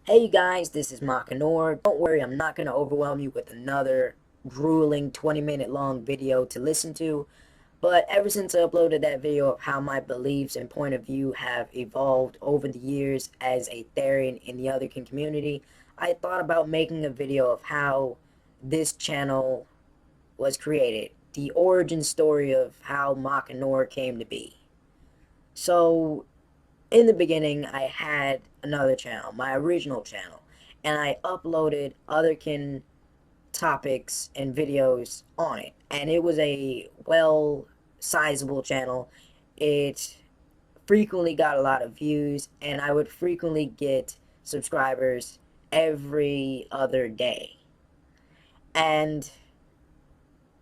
Hey you guys, this is Maka Nore. Don't worry, I'm not going to overwhelm you with another grueling 20-minute long video to listen to. But ever since I uploaded that video of how my beliefs and point of view have evolved over the years as a Therian in the Otherkin community, I thought about making a video of how this channel was created. The origin story of how Maka Nore came to be. So, in the beginning, I had another channel, my original channel, and I uploaded otherkin topics and videos on it. And it was a sizable channel. It frequently got a lot of views, and I would frequently get subscribers every other day. And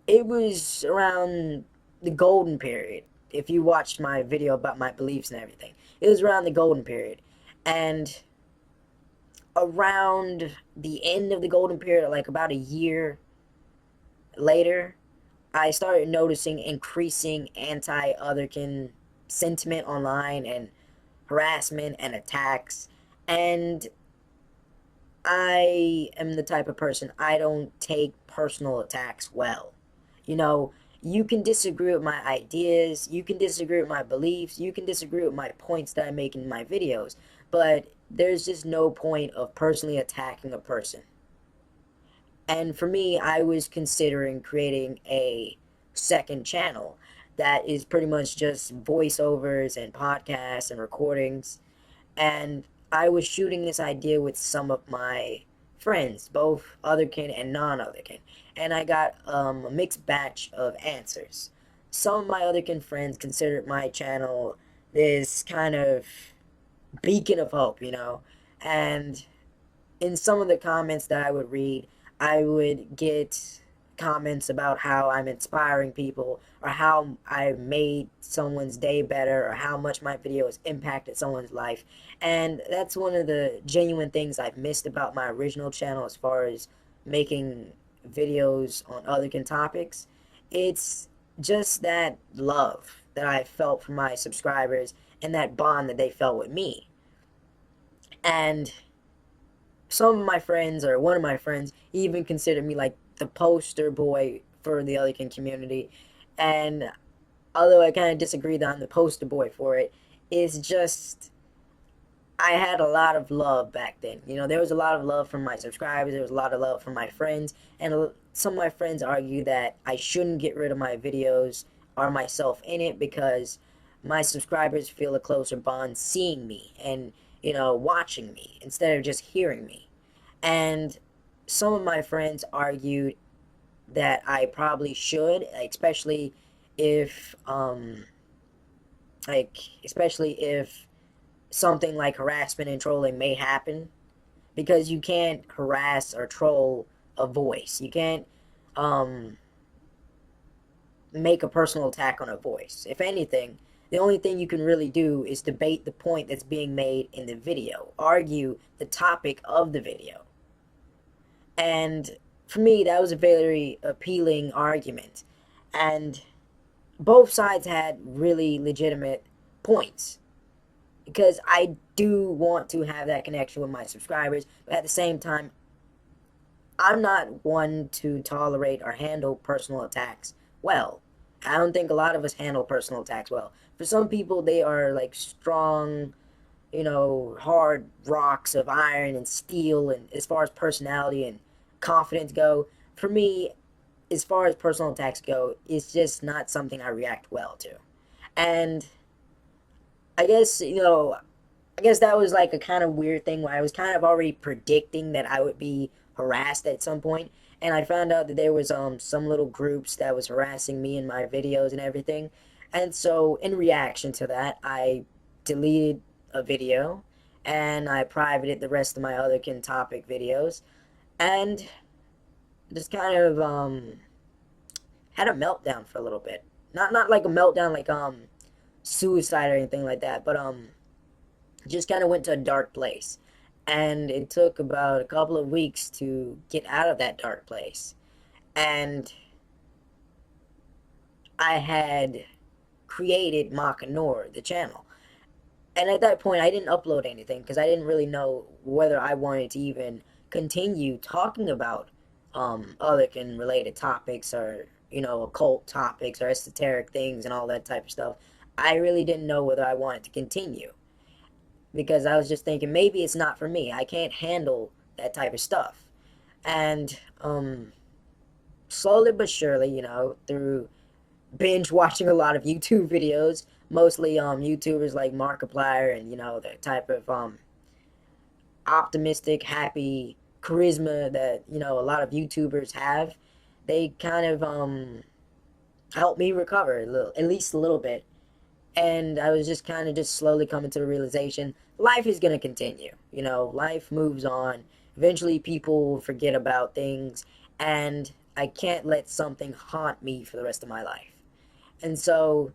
it was around the golden period. If you watched my video about my beliefs and everything, it was around the golden period. And around the end of the golden period, like about a year later, I started noticing increasing anti-otherkin sentiment online and harassment and attacks. And I am the type of person, I don't take personal attacks well. You know, you can disagree with my ideas, you can disagree with my beliefs, you can disagree with my points that I make in my videos, but there's just no point of personally attacking a person. And for me, I was considering creating a second channel that is pretty much just voiceovers and podcasts and recordings. And I was shooting this idea with some of my friends, both otherkin and non-otherkin, and I got a mixed batch of answers. Some of my otherkin friends considered my channel this kind of beacon of hope, and in some of the comments that I would read, I would get comments about how I'm inspiring people or how I made someone's day better or how much my video has impacted someone's life. And that's one of the genuine things I've missed about my original channel as far as making videos on other topics. It's just that love that I felt from my subscribers and that bond that they felt with me. And some of my friends, or one of my friends, even considered me like the poster boy for the Otherkin community. And although I kind of disagree that I'm the poster boy for it, it's just I had a lot of love back then. There was a lot of love from my subscribers, there was a lot of love from my friends, and some of my friends argue that I shouldn't get rid of my videos or myself in it because my subscribers feel a closer bond seeing me and, watching me instead of just hearing me. And some of my friends argued that I probably should, if, um, especially if something like harassment and trolling may happen, because you can't harass or troll a voice. You can't, um, make a personal attack on a voice. If anything, the only thing you can really do is debate the point that's being made in the video, argue the topic of the video. And for me, that was a very appealing argument. And both sides had really legitimate points. Because I do want to have that connection with my subscribers, but at the same time, I'm not one to tolerate or handle personal attacks well. I don't think a lot of us handle personal attacks well. For some people, they are like strong, hard rocks of iron and steel, and as far as personality and confidence go. For me, as far as personal attacks go, it's just not something I react well to. And I guess, I guess that was like a kind of weird thing where I was kind of already predicting that I would be harassed at some point, and I found out that there was some little groups that was harassing me in my videos and everything. And so in reaction to that, I deleted a video and I privated the rest of my other topic videos and just kind of had a meltdown for a little bit. Not like a meltdown like suicide or anything like that, but just kind of went to a dark place. And it took about a couple of weeks to get out of that dark place. And I had created Maka Nore, the channel. And at that point, I didn't upload anything because I didn't really know whether I wanted to even continue talking about other related topics, or occult topics or esoteric things and all that type of stuff. I really didn't know whether I wanted to continue because I was just thinking maybe it's not for me. I can't handle that type of stuff. And slowly but surely, through binge watching a lot of YouTube videos, mostly YouTubers like Markiplier, and the type of optimistic, happy charisma that a lot of YouTubers have. They kind of helped me recover a little, at least a little bit. And I was just kind of just slowly coming to the realization life is going to continue. Life moves on. Eventually, people will forget about things, and I can't let something haunt me for the rest of my life. And so,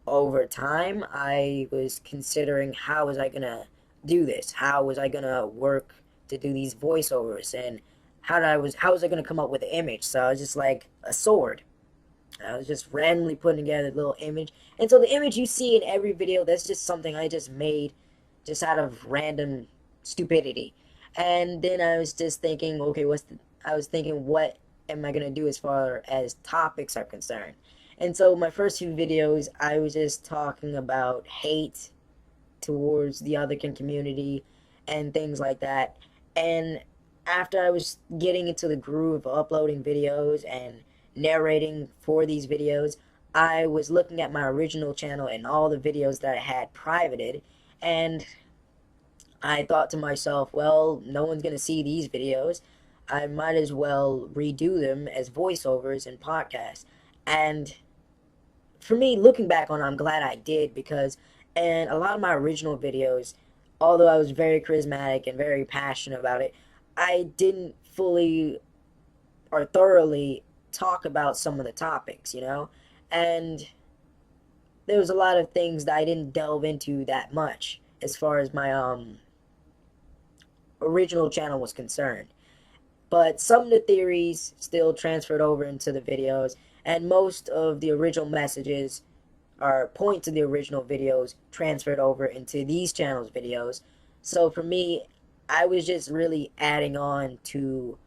over time, I was considering how was I going to do this? How was I going to work to do these voiceovers? And how was I going to come up with an image? So I was just like a sword. I was just randomly putting together a little image. And so the image you see in every video, that's just something I just made just out of random stupidity. And then I was just thinking, okay, I was thinking, what am I going to do as far as topics are concerned? And so my first few videos, I was just talking about hate towards the otherkin community and things like that. And after I was getting into the groove of uploading videos and narrating for these videos, I was looking at my original channel and all the videos that I had privated, and I thought to myself, well, no one's going to see these videos. I might as well redo them as voiceovers and podcasts. And for me, looking back on it, I'm glad I did, because in a lot of my original videos, although I was very charismatic and very passionate about it, I didn't fully or thoroughly talk about some of the topics. And there was a lot of things that I didn't delve into that much as far as my original channel was concerned. But some of the theories still transferred over into the videos, and most of the original messages or points of the original videos transferred over into these channels' videos. So for me, I was just really adding on to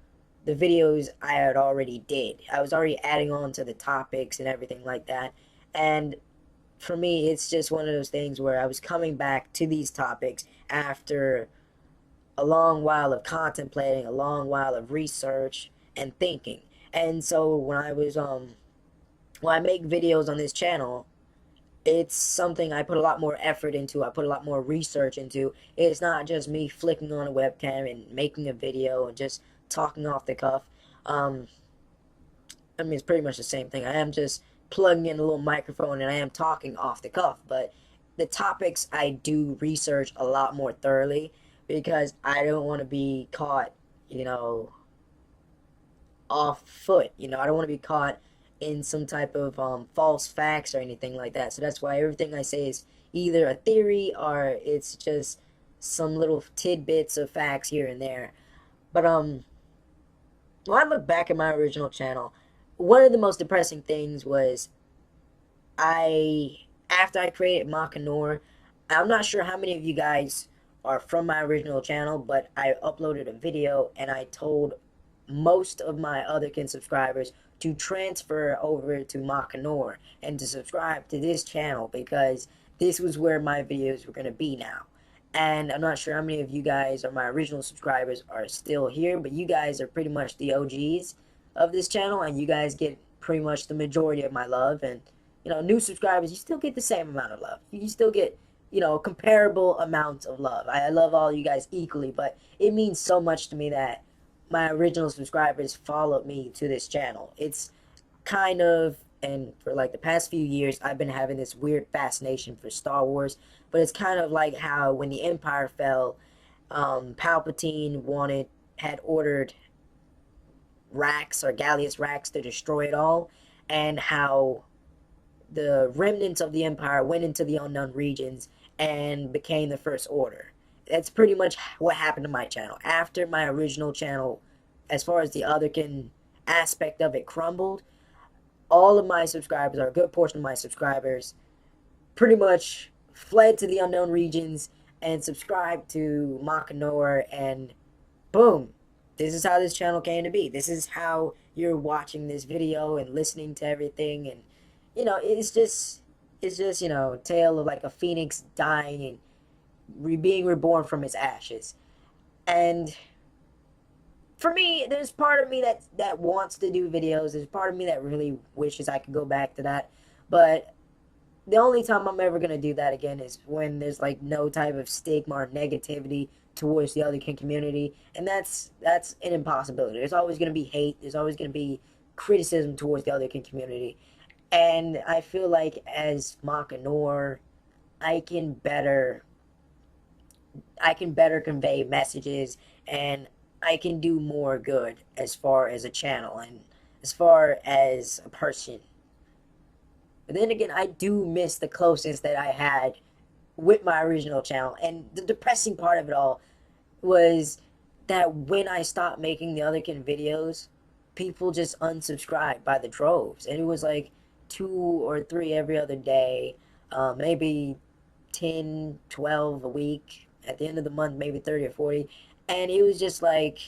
the videos I had already did. I was already adding on to the topics and everything like that. And for me, it's just one of those things where I was coming back to these topics after a long while of contemplating, a long while of research and thinking. And so when I make videos on this channel, it's something I put a lot more effort into. I put a lot more research into. It's not just me flicking on a webcam and making a video and just talking off the cuff. Um, I mean, it's pretty much the same thing. I am just plugging in a little microphone and I am talking off the cuff. But the topics I do research a lot more thoroughly, because I don't want to be caught, you know, off foot. I don't want to be caught in some type of false facts or anything like that. So that's why everything I say is either a theory or it's just some little tidbits of facts here and there. But when I look back at my original channel, one of the most depressing things was I after I created Maka Nore, I'm not sure how many of you guys are from my original channel, but I uploaded a video and I told most of my other subscribers to transfer over to Maka Nore and to subscribe to this channel, because this was where my videos were going to be now. And I'm not sure how many of you guys or my original subscribers are still here, but you guys are pretty much the OGs of this channel, and you guys get pretty much the majority of my love. And new subscribers, you still get the same amount of love. You still get comparable amounts of love. I love all you guys equally, but it means so much to me that my original subscribers followed me to this channel. It's kind of, and for like the past few years, I've been having this weird fascination for Star Wars, but it's kind of like how when the Empire fell, Palpatine had ordered Rax or Gallius Rax to destroy it all, and how the remnants of the Empire went into the unknown regions and became the First Order. That's pretty much what happened to my channel. After my original channel, as far as the otherkin aspect of it crumbled, all of my subscribers, or a good portion of my subscribers, pretty much fled to the unknown regions and subscribed to Maka Nore, and boom, this is how this channel came to be. This is how you're watching this video and listening to everything. And it's just tale of like a phoenix dying and being reborn from its ashes. And for me, there's part of me that wants to do videos. There's part of me that really wishes I could go back to that. But the only time I'm ever gonna do that again is when there's like no type of stigma or negativity towards the other community, and that's an impossibility. There's always gonna be hate. There's always gonna be criticism towards the other community, and I feel like as Maka Nore, I can better I can better convey messages, and I can do more good as far as a channel and as far as a person. But then again, I do miss the closeness that I had with my original channel. And the depressing part of it all was that when I stopped making the otherkin videos, people just unsubscribed by the droves. And it was like two or three every other day, maybe 10, 12 a week. At the end of the month, maybe 30 or 40. And it was just like,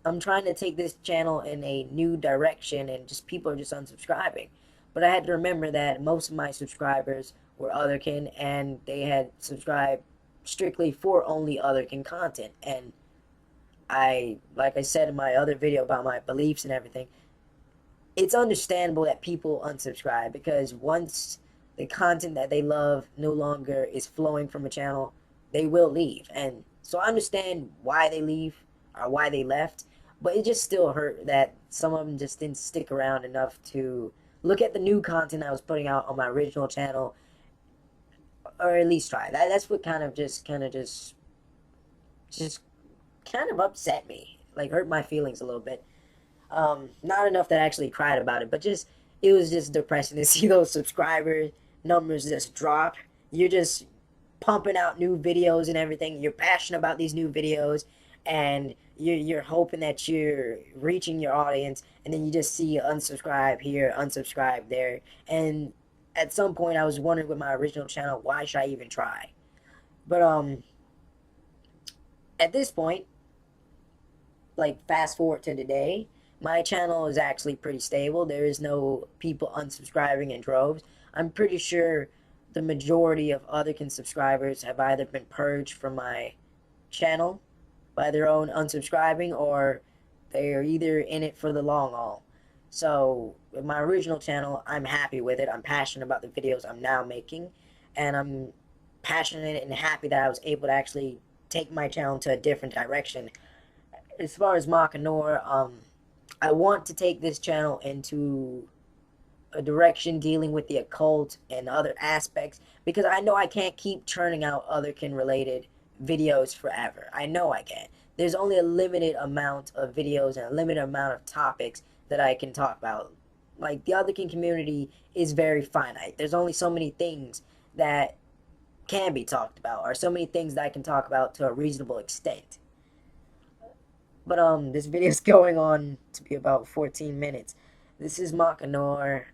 I'm trying to take this channel in a new direction, and just people are just unsubscribing. But I had to remember that most of my subscribers were otherkin, and they had subscribed strictly for only otherkin content. And like I said in my other video about my beliefs and everything, it's understandable that people unsubscribe because once the content that they love no longer is flowing from a channel, they will leave. And so I understand why they leave or why they left, but it just still hurt that some of them just didn't stick around enough to look at the new content I was putting out on my original channel, or at least try. That's what just kind of upset me, like hurt my feelings a little bit. Not enough that I actually cried about it, but just it was just depressing to see those subscriber numbers just drop. You're just pumping out new videos and everything. You're passionate about these new videos, and you're hoping that you're reaching your audience, and then you just see unsubscribe here, unsubscribe there. And at some point, I was wondering with my original channel, why should I even try? But at this point, like fast forward to today, my channel is actually pretty stable. There is no people unsubscribing in droves. I'm pretty sure the majority of otherkin subscribers have either been purged from my channel by their own unsubscribing, or they are either in it for the long haul. So with my original channel, I'm happy with it. I'm passionate about the videos I'm now making, and I'm passionate and happy that I was able to actually take my channel to a different direction. As far as Maka Nore, I want to take this channel into a direction dealing with the occult and other aspects, because I know I can't keep churning out otherkin related videos forever. I know I can't. There's only a limited amount of videos and a limited amount of topics that I can talk about. Like, the otherkin community is very finite. There's only so many things that can be talked about, or so many things that I can talk about to a reasonable extent. But this video is going on to be about 14 minutes. This is Maka Nore.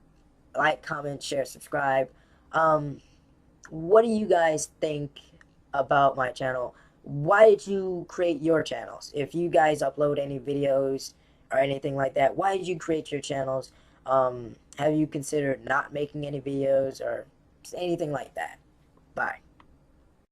Like, comment, share, subscribe. Um, what do you guys think about my channel? Why did you create your channels? If you guys upload any videos or anything like that, why did you create your channels? Have you considered not making any videos or anything like that? Bye.